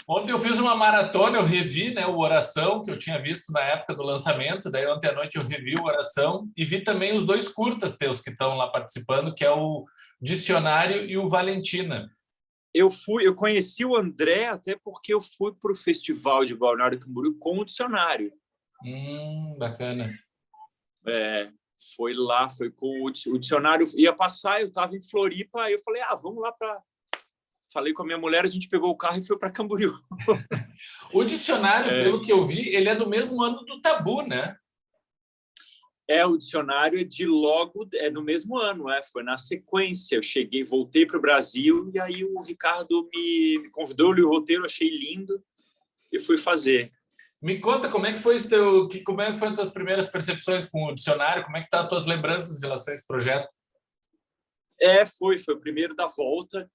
Ontem eu fiz uma maratona, eu revi, né, o Oração, que eu tinha visto na época do lançamento, daí ontem à noite eu revi o Oração e vi também os dois curtas teus que estão lá participando, que é o Dicionário e o Valentina. Eu conheci o André até porque eu fui para o Festival de Balneário Camboriú com o Dicionário. Bacana. Foi lá, foi com o Dicionário, ia passar, eu estava em Floripa, aí eu falei, vamos lá para... Falei com a minha mulher, a gente pegou o carro e foi para Camboriú. O Dicionário, pelo que eu vi, ele é do mesmo ano do Tabu, né? O Dicionário é do mesmo ano, foi na sequência. Eu voltei para o Brasil e aí o Ricardo me convidou, eu li o roteiro, achei lindo e fui fazer. Me conta como é que foi como é que foram as tuas primeiras percepções com o Dicionário, como é que estão as tuas lembranças em relação a esse projeto? Foi o primeiro da volta.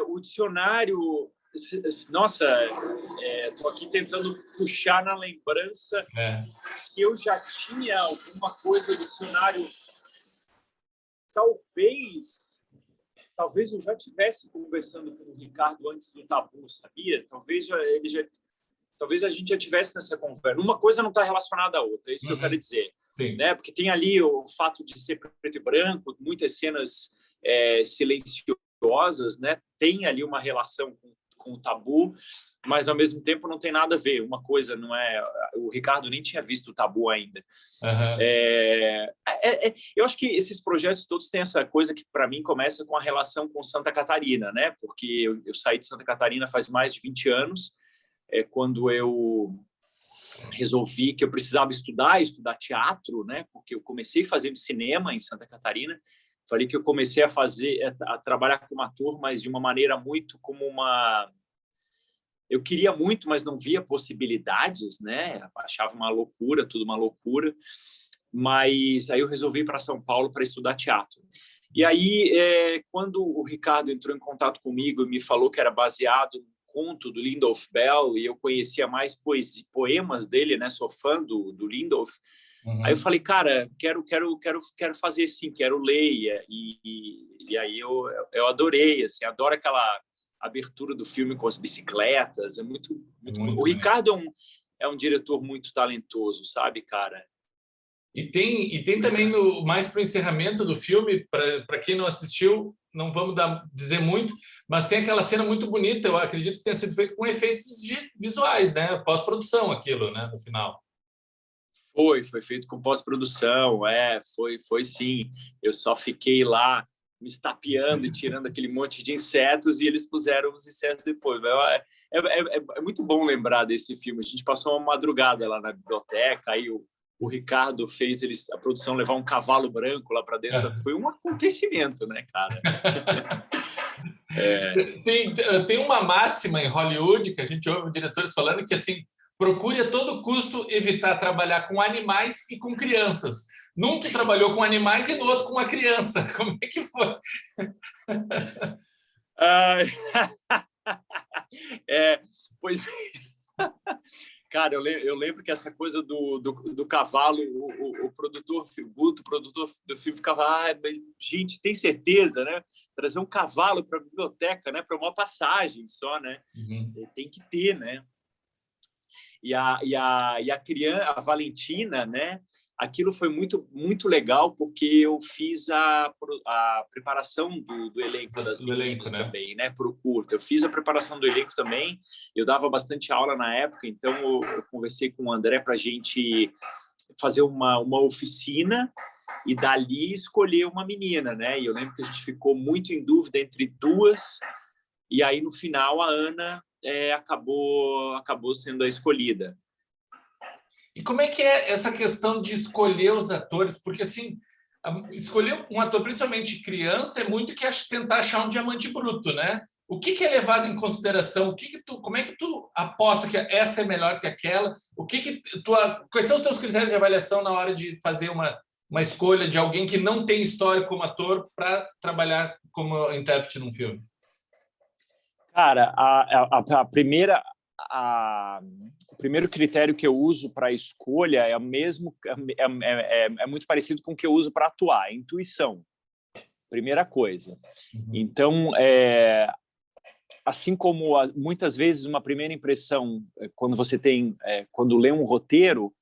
O Dicionário, nossa, estou aqui tentando puxar na lembrança se eu já tinha alguma coisa do Dicionário. Talvez eu já estivesse conversando com o Ricardo antes do Tabu, sabia? Talvez a gente já tivesse nessa conversa. Uma coisa não está relacionada à outra, é isso que eu quero dizer. Sim. Né? Porque tem ali o fato de ser preto e branco, muitas cenas silenciosas, né? Tem ali uma relação com o Tabu, mas ao mesmo tempo não tem nada a ver. Uma coisa não é... O Ricardo nem tinha visto o Tabu ainda. Eu acho que esses projetos todos têm essa coisa que, para mim, começa com a relação com Santa Catarina, né? Porque eu saí de Santa Catarina faz mais de 20 anos, quando eu resolvi que eu precisava estudar teatro, né? Porque eu comecei fazendo cinema em Santa Catarina. Falei que eu comecei a trabalhar como ator, mas de uma maneira muito como uma... Eu queria muito, mas não via possibilidades, né? Achava uma loucura, tudo uma loucura. Mas aí eu resolvi ir para São Paulo para estudar teatro. E aí, quando o Ricardo entrou em contato comigo e me falou que era baseado no conto do Lindolf Bell, e eu conhecia mais poemas dele, né? Sou fã do Lindolf. Aí eu falei, cara, quero fazer sim, quero ler. E aí eu adorei, assim, adoro aquela abertura do filme com as bicicletas. Muito o Ricardo é um diretor muito talentoso, sabe, cara? E tem também, mais para o encerramento do filme, para quem não assistiu, não vamos dizer muito, mas tem aquela cena muito bonita, eu acredito que tenha sido feito com efeitos visuais, né? Pós-produção aquilo, né? No final. Foi feito com pós-produção, foi sim. Eu só fiquei lá me estapeando e tirando aquele monte de insetos e eles puseram os insetos depois. É muito bom lembrar desse filme. A gente passou uma madrugada lá na biblioteca, aí o Ricardo fez a produção levar um cavalo branco lá para dentro. Foi um acontecimento, né, cara? Tem uma máxima em Hollywood que a gente ouve diretores falando que, assim, procure a todo custo evitar trabalhar com animais e com crianças. Num tu trabalhou com animais e no outro com uma criança. Como é que foi? Pois... Cara, eu lembro que essa coisa do cavalo, o produtor, o Guto, o produtor do filme, ficava, gente, tem certeza, né? Trazer um cavalo para a biblioteca, né? Para uma passagem só, né? Tem que ter, né? E a criança, a Valentina, né? Aquilo foi muito, muito legal, porque eu fiz a preparação do elenco das meninas também, né? Para o curto. Eu fiz a preparação do elenco também. Eu dava bastante aula na época, então eu conversei com o André para a gente fazer uma oficina e dali escolher uma menina, né? E eu lembro que a gente ficou muito em dúvida entre duas, e aí no final a Ana acabou sendo a escolhida. E como é que é essa questão de escolher os atores? Porque, assim, escolher um ator, principalmente criança, é muito que tentar achar um diamante bruto, né? O que é levado em consideração? Como é que tu aposta que essa é melhor que aquela? Quais são os teus critérios de avaliação na hora de fazer uma escolha de alguém que não tem história como ator para trabalhar como intérprete num filme? Cara, o primeiro critério que eu uso para a escolha é o mesmo, é muito parecido com o que eu uso para atuar, a intuição. Primeira coisa. Então, assim como muitas vezes uma primeira impressão, quando lê um roteiro,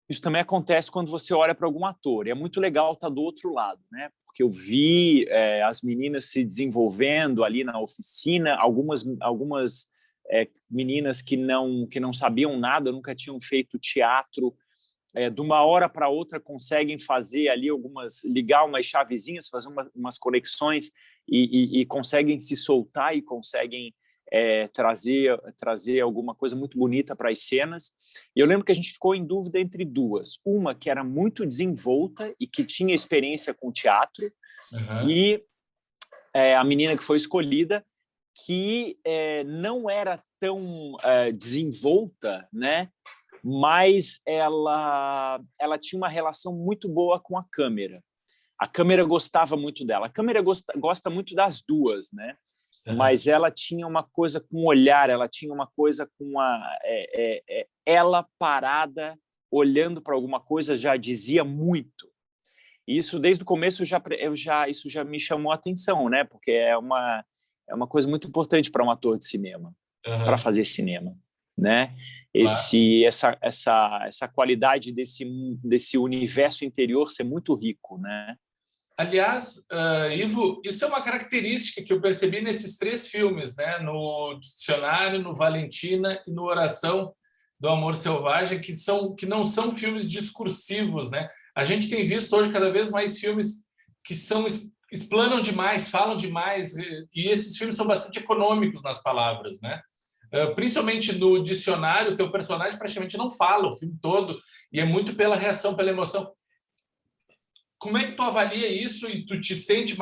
isso também acontece quando você olha para algum ator. E é muito legal estar do outro lado, né? Porque eu vi as meninas se desenvolvendo ali na oficina, algumas meninas que não sabiam nada, nunca tinham feito teatro, de uma hora para outra conseguem fazer ali ligar umas chavezinhas, fazer umas conexões e conseguem se soltar e conseguem trazer alguma coisa muito bonita para as cenas. E eu lembro que a gente ficou em dúvida entre duas. Uma que era muito desenvolta e que tinha experiência com teatro, e a menina que foi escolhida, que não era tão desenvolta, né? Mas ela tinha uma relação muito boa com a câmera. A câmera gostava muito dela. A câmera gosta muito das duas, né? Mas ela tinha uma coisa com o olhar, ela tinha uma coisa com ela parada, olhando para alguma coisa, já dizia muito. Isso, desde o começo, isso já me chamou a atenção, né? Porque é uma coisa muito importante para um ator de cinema, para fazer cinema, né? Essa qualidade desse universo interior ser muito rico, né? Aliás, Ivo, isso é uma característica que eu percebi nesses 3 filmes, né? No Dicionário, no Valentina e no Oração do Amor Selvagem, que não são filmes discursivos, né? A gente tem visto hoje cada vez mais filmes que explanam demais, falam demais, e esses filmes são bastante econômicos nas palavras, né? Principalmente no Dicionário, o teu personagem praticamente não fala o filme todo, e é muito pela reação, pela emoção. Como é que tu avalia isso e tu te sente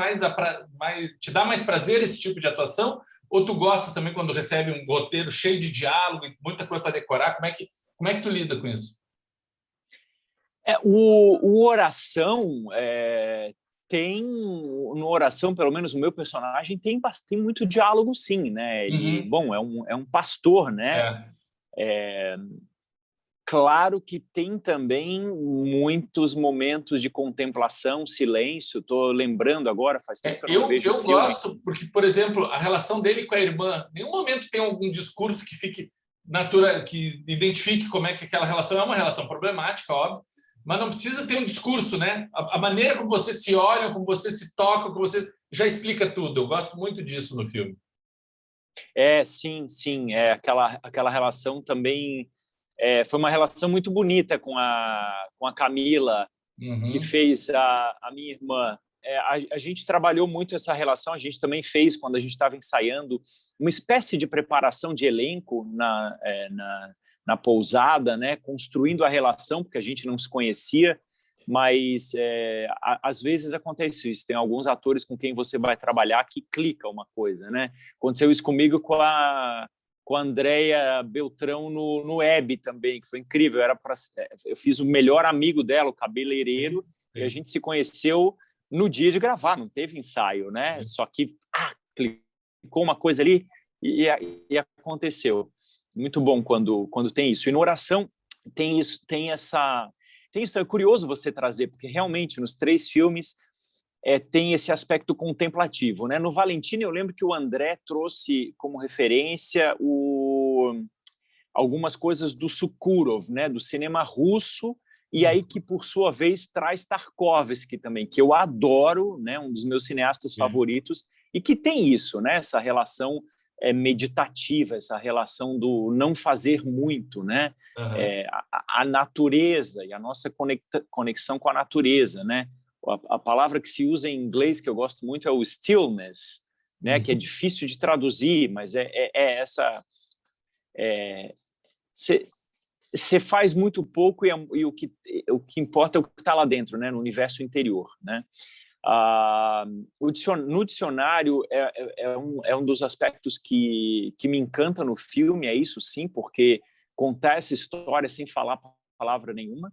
te dá mais prazer esse tipo de atuação? Ou tu gosta também quando recebe um roteiro cheio de diálogo e muita coisa para decorar? Como é que tu lida com isso? O Oração tem, no Oração, pelo menos o meu personagem, tem muito diálogo, sim, né? Ele, bom, é um pastor, né? Claro que tem também muitos momentos de contemplação, silêncio. Estou lembrando agora, faz tempo que eu não vejo o filme. Eu gosto, porque, por exemplo, a relação dele com a irmã, em nenhum momento tem algum discurso que fique natural, que identifique como é que aquela relação é uma relação problemática, óbvio, mas não precisa ter um discurso, né? A maneira como você se olha, como você se toca, como você já explica tudo. Eu gosto muito disso no filme. Sim. Aquela relação também foi uma relação muito bonita com a Camila, que fez a minha irmã. A gente trabalhou muito essa relação, a gente também fez, quando a gente estava ensaiando, uma espécie de preparação de elenco na pousada, né? Construindo a relação, porque a gente não se conhecia, mas às vezes acontece isso. Tem alguns atores com quem você vai trabalhar que clica uma coisa, né? Aconteceu isso comigo com a Andréia Beltrão no Web também, que foi incrível. Eu fiz o melhor amigo dela, o cabeleireiro, e a gente se conheceu no dia de gravar, não teve ensaio, né? Só que clicou uma coisa ali e aconteceu. Muito bom quando tem isso. E no Oração tem isso, é curioso você trazer, porque realmente nos 3 filmes tem esse aspecto contemplativo, né? No Valentina, eu lembro que o André trouxe como referência algumas coisas do Sukhurov, né? Do cinema russo, e aí que, por sua vez, traz Tarkovsky também, que eu adoro, né? Um dos meus cineastas favoritos, e que tem isso, né? Essa relação meditativa, essa relação do não fazer muito, né? A natureza e a nossa conexão com a natureza, né? A palavra que se usa em inglês, que eu gosto muito, é o stillness, né? Que é difícil de traduzir, mas essa... Você faz muito pouco e o que importa é o que está lá dentro, né? No universo interior, né? No dicionário é um dos aspectos que me encanta no filme, é isso sim, porque contar essa história sem falar palavra nenhuma.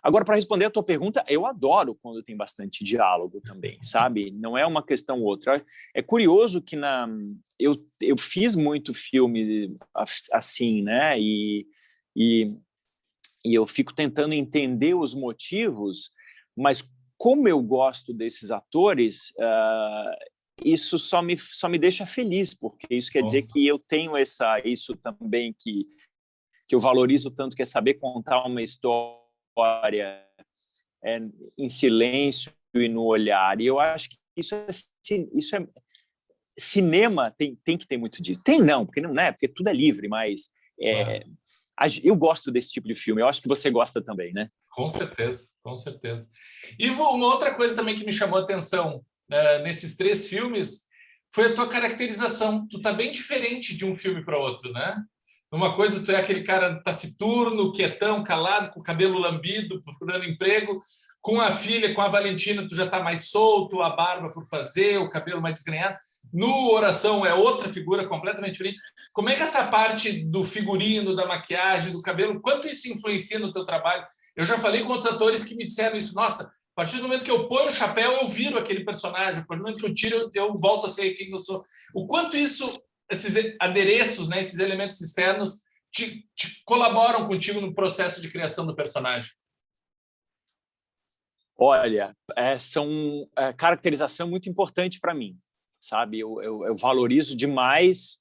Agora, para responder a tua pergunta, eu adoro quando tem bastante diálogo também, sabe? Não é uma questão ou outra. É curioso que eu fiz muito filme assim, né? E eu fico tentando entender os motivos, mas como eu gosto desses atores, isso só me deixa feliz, porque isso quer dizer que eu tenho isso também que eu valorizo tanto, que é saber contar uma história em silêncio e no olhar. E eu acho que isso é cinema tem que ter muito disso. Tem não, porque não é, porque tudo é livre, mas eu gosto desse tipo de filme. Eu acho que você gosta também, né? Com certeza, com certeza. E uma outra coisa também que me chamou a atenção nesses 3 filmes foi a tua caracterização. Tu tá bem diferente de um filme para outro, né? Uma coisa, tu é aquele cara taciturno, quietão, calado, com o cabelo lambido, procurando emprego. Com a filha, com a Valentina, tu já tá mais solto, a barba por fazer, o cabelo mais desgrenhado. No Oração é outra figura completamente diferente. Como é que essa parte do figurino, da maquiagem, do cabelo, quanto isso influencia no teu trabalho? Eu já falei com outros atores que me disseram isso. Nossa, a partir do momento que eu ponho o chapéu, eu viro aquele personagem. A partir do momento que eu tiro, eu volto a ser quem eu sou. O quanto isso, esses adereços, né, esses elementos externos, te colaboram contigo no processo de criação do personagem? Olha, caracterização muito importante para mim, sabe? Eu valorizo demais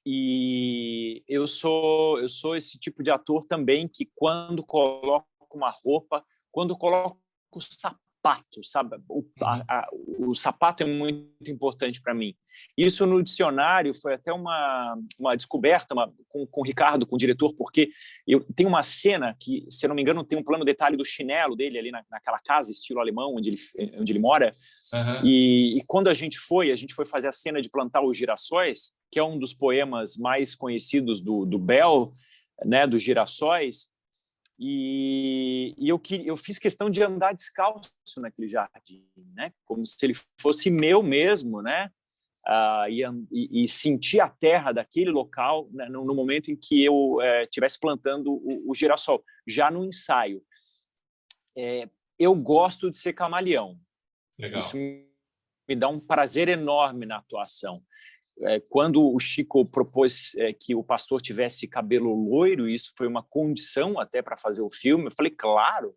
e eu sou esse tipo de ator também que quando coloco uma roupa, quando coloco o sapato, sabe? O sapato é muito importante para mim. Isso no dicionário foi até uma descoberta com o Ricardo, com o diretor, porque eu tenho uma cena que, se eu não me engano, tem um plano detalhe do chinelo dele ali naquela casa, estilo alemão, onde ele mora. E quando a gente foi fazer a cena de plantar os girassóis, que é um dos poemas mais conhecidos do Bell, né, dos girassóis, e eu fiz questão de andar descalço naquele jardim, né, como se ele fosse meu mesmo, né, e sentir a terra daquele local, né, no momento em que eu estivesse plantando o girassol, já no ensaio. Eu gosto de ser camaleão. Legal. Isso me dá um prazer enorme na atuação. Quando o Chico propôs que o pastor tivesse cabelo loiro, isso foi uma condição até para fazer o filme, eu falei, claro,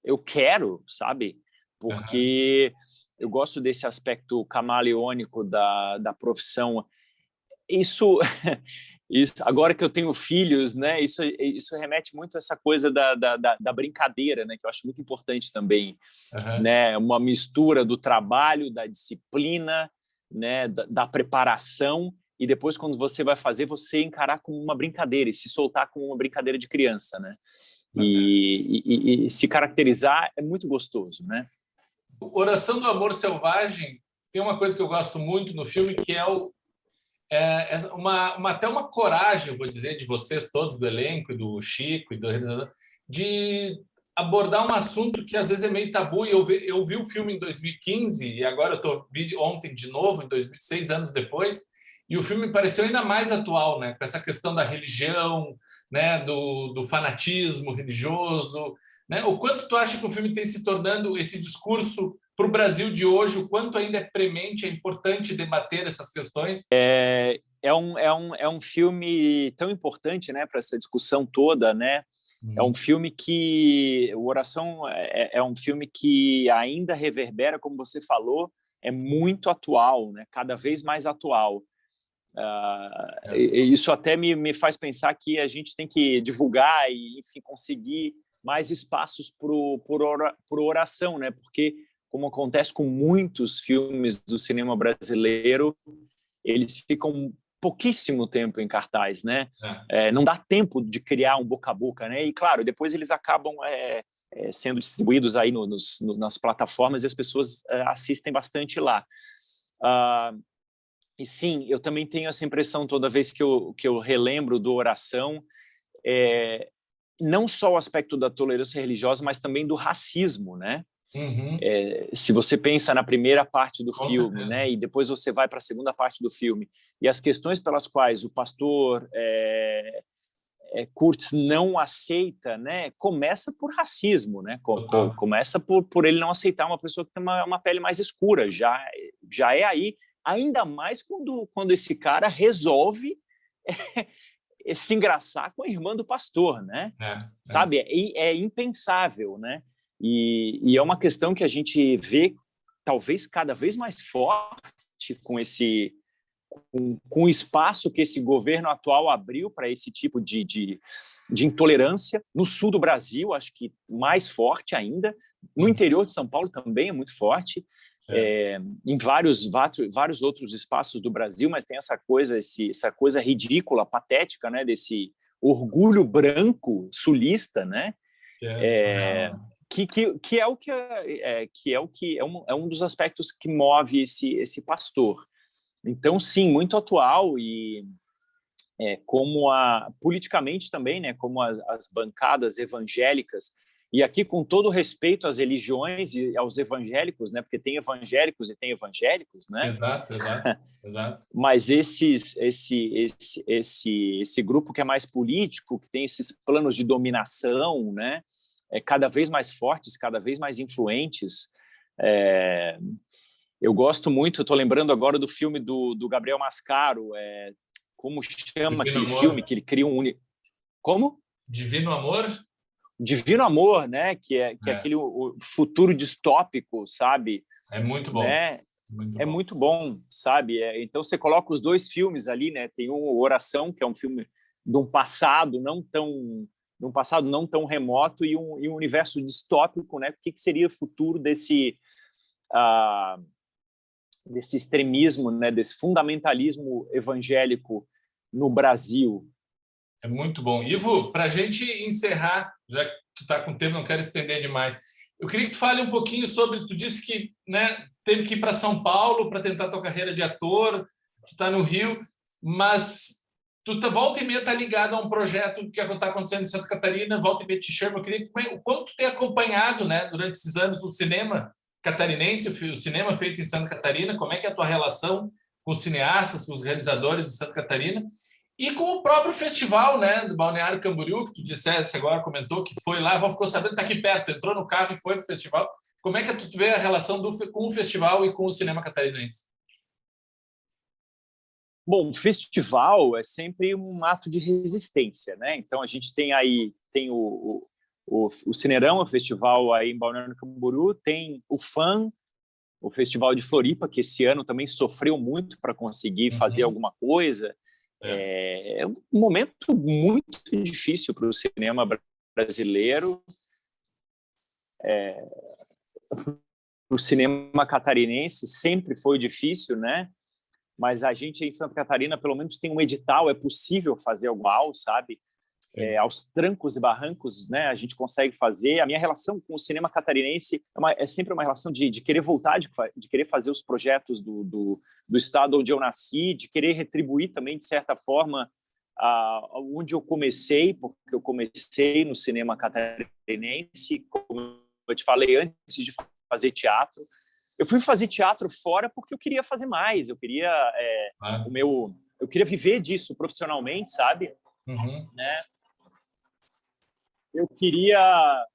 eu quero, sabe? Porque eu gosto desse aspecto camaleônico da profissão. Isso, agora que eu tenho filhos, né? Isso remete muito a essa coisa da brincadeira, né? Que eu acho muito importante também, né? Uma mistura do trabalho, da disciplina, né, da preparação, e depois, quando você vai fazer, você encarar como uma brincadeira e se soltar como uma brincadeira de criança, né? E se caracterizar é muito gostoso, né? Oração do Amor Selvagem tem uma coisa que eu gosto muito no filme, que é até uma coragem, eu vou dizer, de vocês todos, do elenco, e do Chico, de abordar um assunto que às vezes é meio tabu. E eu vi o filme em 2015 e agora eu vi ontem de novo, em 6 anos depois, e o filme me pareceu ainda mais atual, né? Com essa questão da religião, né? Do fanatismo religioso, né? O quanto tu acha que o filme tem se tornando esse discurso para o Brasil de hoje, o quanto ainda é premente, é importante debater essas questões? É um filme tão importante, né, para essa discussão toda, né? É um filme que... O Oração é um filme que ainda reverbera, como você falou, é muito atual, né? Cada vez mais atual. Isso até me faz pensar que a gente tem que divulgar e, enfim, conseguir mais espaços para oração, né? Porque, como acontece com muitos filmes do cinema brasileiro, eles ficam pouquíssimo tempo em cartaz, né? Não dá tempo de criar um boca a boca, né? E claro, depois eles acabam sendo distribuídos aí nas plataformas e as pessoas assistem bastante lá. E sim, eu também tenho essa impressão toda vez que eu relembro do Oração, não só o aspecto da tolerância religiosa, mas também do racismo, né? Se você pensa na primeira parte do filme, né, e depois você vai para a segunda parte do filme, e as questões pelas quais o pastor Kurtz não aceita, né, começa por racismo, né? Começa por ele não aceitar uma pessoa que tem uma pele mais escura. Já é aí, ainda mais quando esse cara resolve se engraçar com a irmã do pastor, né? Sabe? É impensável, né? E é uma questão que a gente vê talvez cada vez mais forte com o espaço que esse governo atual abriu para esse tipo de intolerância. No sul do Brasil, acho que mais forte ainda. No interior de São Paulo também é muito forte. Em vários outros espaços do Brasil, mas tem essa coisa ridícula, patética, né, desse orgulho branco sulista, né? Que é um dos aspectos que move esse pastor. Então, sim, muito atual e politicamente também, né, como as bancadas evangélicas, e aqui com todo respeito às religiões e aos evangélicos, né, porque tem evangélicos e tem evangélicos, né? Exato. Mas esse grupo que é mais político, que tem esses planos de dominação, né, cada vez mais fortes, cada vez mais influentes. Eu gosto muito, estou lembrando agora do filme do Gabriel Mascaro, como chama Divino aquele Amor. filme que ele cria Como? Divino Amor? Divino Amor, né? Que é aquele o futuro distópico, sabe? É muito bom. Né? Muito bom, sabe? Então você coloca os dois filmes ali, né? Tem Oração, que é um filme de um passado não tão remoto, e um universo distópico, né? O que seria o futuro desse extremismo, né? Desse fundamentalismo evangélico no Brasil? É muito bom. Ivo, para a gente encerrar, já que tu está com tempo, não quero estender demais, eu queria que tu fale um pouquinho sobre... Tu disse que, né, teve que ir para São Paulo para tentar tua carreira de ator, tu está no Rio, mas volta e meia está ligado a um projeto que está acontecendo em Santa Catarina, volta e meia te chama. Eu queria que o quanto tu tem acompanhado, né, durante esses anos o cinema catarinense, o cinema feito em Santa Catarina, como é que é a tua relação com os cineastas, com os realizadores de Santa Catarina, e com o próprio festival, né, do Balneário Camboriú, que tu disseste agora, comentou que foi lá, ficou sabendo, está aqui perto, entrou no carro e foi para o festival. Como é que tu vê a relação com o festival e com o cinema catarinense? Bom, o festival é sempre um ato de resistência, né? Então a gente tem o Cinerama, o festival aí em Balneário Camboriú, tem o FAM, o Festival de Floripa, que esse ano também sofreu muito para conseguir fazer alguma coisa. É um momento muito difícil para o cinema brasileiro, para o cinema catarinense sempre foi difícil, né? Mas a gente em Santa Catarina pelo menos tem um edital, é possível fazer algo, sabe? Aos trancos e barrancos, né? A gente consegue fazer. A minha relação com o cinema catarinense é sempre uma relação de querer voltar, de querer fazer os projetos do estado onde eu nasci, de querer retribuir também, de certa forma, onde eu comecei, porque eu comecei no cinema catarinense, como eu te falei, antes de fazer teatro. Eu fui fazer teatro fora porque eu queria fazer mais, eu queria eu queria viver disso profissionalmente, sabe? Né? Eu queria,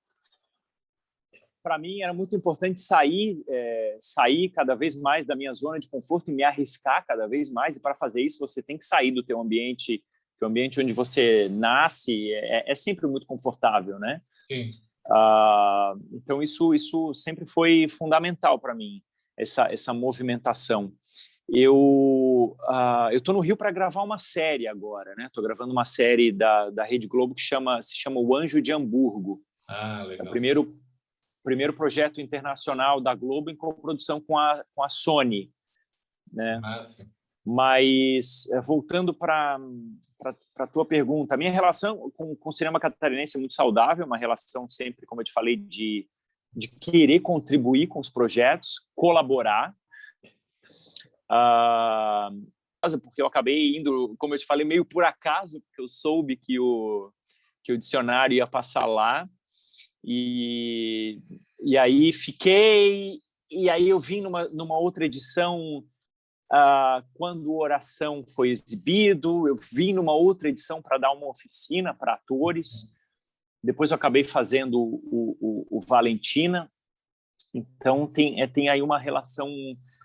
para mim era muito importante sair cada vez mais da minha zona de conforto e me arriscar cada vez mais, e para fazer isso você tem que sair do teu ambiente, que o ambiente onde você nasce é sempre muito confortável, né? Sim. Então isso sempre foi fundamental para mim, essa movimentação. Eu estou no Rio para gravar uma série agora, né? Estou gravando uma série da Rede Globo que se chama O Anjo de Hamburgo. Legal. É o primeiro projeto internacional da Globo em coprodução com a Sony, né? Mas voltando para a tua pergunta, a minha relação com o cinema catarinense é muito saudável, uma relação sempre, como eu te falei, de querer contribuir com os projetos, colaborar. Porque eu acabei indo, como eu te falei, meio por acaso, porque eu soube que o dicionário ia passar lá, e aí fiquei, e aí eu vim numa outra edição quando Oração foi exibido, eu vim numa outra edição para dar uma oficina para atores. Depois eu acabei fazendo o Valentina. Então tem aí uma relação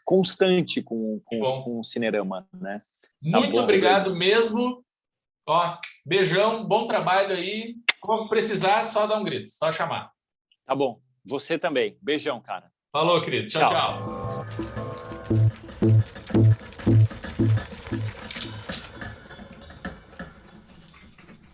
constante com o Cinerama, né? Muito obrigado mesmo. Ó, beijão, bom trabalho aí. Como precisar, só dar um grito, só chamar. Tá bom. Você também. Beijão, cara. Falou, querido. Tchau, tchau.